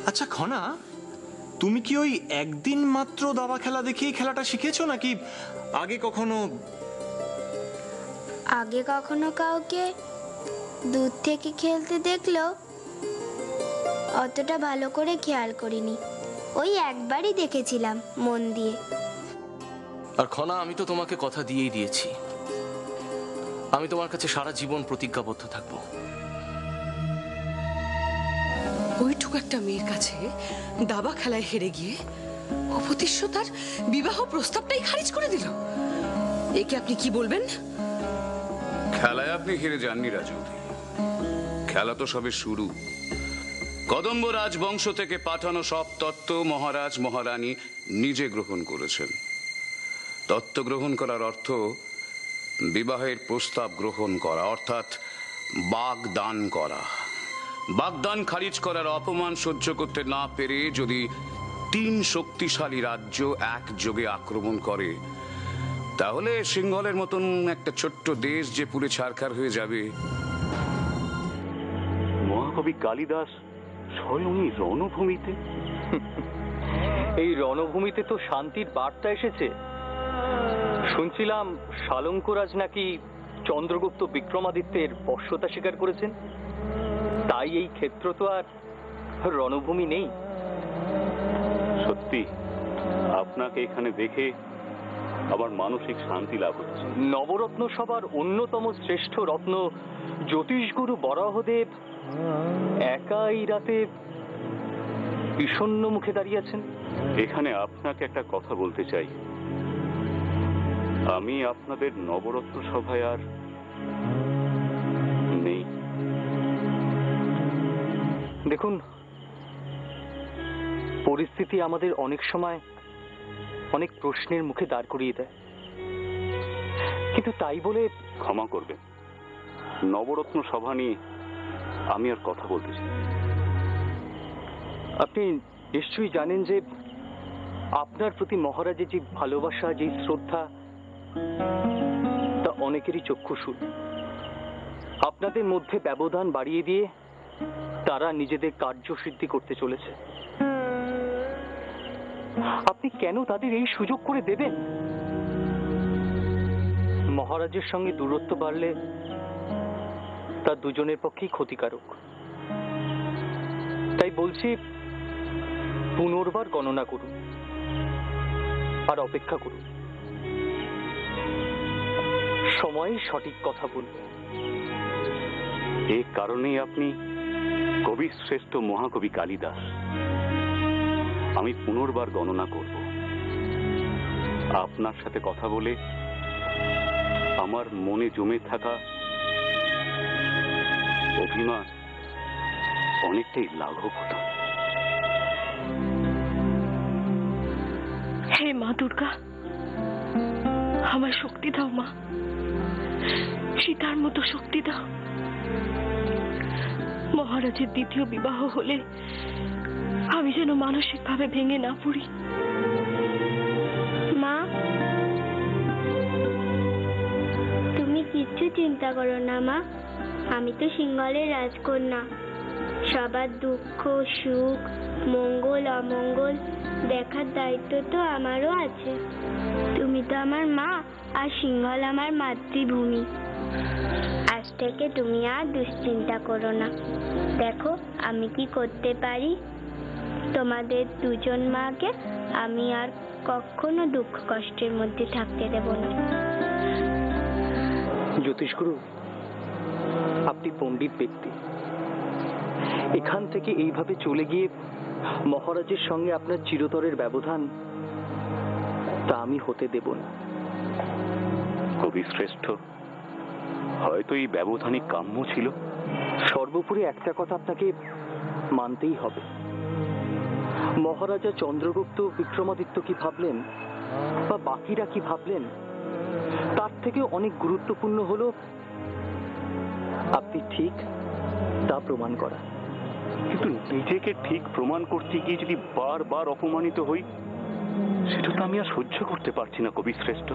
আচ্ছা খনা, তুমি কি ওই একদিন মাত্র দাবা খেলা দেখেই খেলাটা শিখেছো, নাকি আগে কখনো? আগে কখনো কাউকে দূর থেকে খেলতে দেখলেও অতটা ভালো করে খেয়াল করিনি। ওই একবারই দেখেছিলাম মন দিয়ে। আর খনা, আমি তো তোমাকে কথা দিয়েই দিয়েছি, আমি তোমার কাছে সারা জীবন প্রতিজ্ঞাবদ্ধ থাকবো। ওইটুকু একটা মেয়ের কাছে দাবা খেলায় হেরে গিয়ে অপতিষ্য তার বিবাহ প্রস্তাবটাই খারিজ করে দিল। একে আপনি কি বলবেন? খেলায় আপনি হেরে যাননি রাজু, খেলা তো সবে শুরু। কদম্ব রাজবংশ থেকে পাঠানো সব তত্ত্ব মহারাজ মহারানী নিজে গ্রহণ করেছেন। তত্ত্ব গ্রহণ করার অর্থ বিবাহের প্রস্তাব গ্রহণ করা, অর্থাৎ বাগদান করা। বাগদান খারিজ করার অপমান সহ্য করতে না পেরে যদি 3 শক্তিশালী রাজ্য একযোগে আক্রমণ করে, তাহলে সিংহলের মতন একটা ছোট্ট দেশ যে পুরে ছারখার হয়ে যাবে। মহাকবি কালিদাস স্বয়ংই রণভূমিতে। এই রণভূমিতে তো শান্তির বার্তা এসেছে। শুনছিলাম শালঙ্করাজ নাকি চন্দ্রগুপ্ত বিক্রমাদিত্যের বশ্যতা স্বীকার করেছেন। তাই এই ক্ষেত্র তো আর রণভূমি নেই। সত্যি আপনাকে এখানে দেখে আমার মানসিক শান্তি লাভ হচ্ছে। নবরত্ন সভার অন্যতম শ্রেষ্ঠ রত্ন জ্যোতিষগুরু বরাহদেব একা এই রাতে বিষণ্ণ মুখে দাঁড়িয়ে আছেন। এখানে আপনাকে একটা কথা বলতে চাই। আমি আপনাদের নবরত্ন সভায় আর নেই। দেখুন, পরিস্থিতি আমাদের অনেক সময় অনেক প্রশ্নের মুখে দাঁড় করিয়ে দেয়, কিন্তু তাই বলে ক্ষমা করবেন, নবরত্ন সভা নিয়ে আমি আর কথা বলতে চাই। আপনি নিশ্চয়ই জানেন যে আপনার প্রতি মহারাজের যে ভালোবাসা, যে শ্রদ্ধা, তা অনেকেরই চক্ষুশূল। আপনাদের মধ্যে ব্যবধান বাড়িয়ে দিয়ে তারা নিজেদের কার্যসিদ্ধি করতে চলেছে। আপনি কেন তাদের এই সুযোগ করে দেবেন? মহারাজের সঙ্গে দূরত্ব বাড়লে তা দুজনের পক্ষেই ক্ষতিকারক। তাই বলছি, পুনর্বার গণনা করুন আর অপেক্ষা করুন। সময় সঠিক কথা বলুন। এই কারণেই আপনি কবি শ্রেষ্ঠ মহাকবি কালিদাস। আমি পুনর্বার গণনা করব। আপনার সাথে কথা বলে আমার মনে জমে থাকা অভিমান অনেকটাই লাঘব হতো। হে মা দুর্গা, আমায় শক্তি দাও মা, সীতার মতো শক্তি দাও। মহারাজের দ্বিতীয় বিবাহ হলে আমি যেন মানসিকভাবে ভেঙে না পড়ি। মা, তুমি কিচ্ছু চিন্তা করো না মা, আমি তো সিংহলের রাজকন্যা। সবার দুঃখ সুখ, মঙ্গল অমঙ্গল দেখার দায়িত্ব তো আমারও আছে। তুমি তো আমার মা, আর সিংহল আমার মাতৃভূমি। আজ থেকে তুমি আর দুশ্চিন্তা করো না। দেখো আমি কি করতে পারি। তোমাদের দুজন মাকে আমি আর কখনো দুঃখ কষ্টের মধ্যে থাকতে দেব না। জ্যোতিষগুরু, আপনি পণ্ডিত ব্যক্তি। এখান থেকে এইভাবে চলে গিয়ে মহারাজের সঙ্গে আপনার চিরতরের ব্যবধান তা আমি হতে দেব না। কবি শ্রেষ্ঠ, হয়তো এই ব্যবধানই কাম্য ছিল। সর্বোপরি একটা কথা আপনাকে মানতেই হবে, মহারাজা চন্দ্রগুপ্ত বিক্রমাদিত্য কি ভাবলেন বা বাকিরা কি ভাবলেন, তার থেকে অনেক গুরুত্বপূর্ণ হলো আপনি ঠিক তা প্রমাণ করা। কিন্তু নিজেকে ঠিক প্রমাণ করতে গিয়ে যদি বারবার অপমানিত হই, সেটা তো আমি আর সহ্য করতে পারছি না কবি শ্রেষ্ঠ।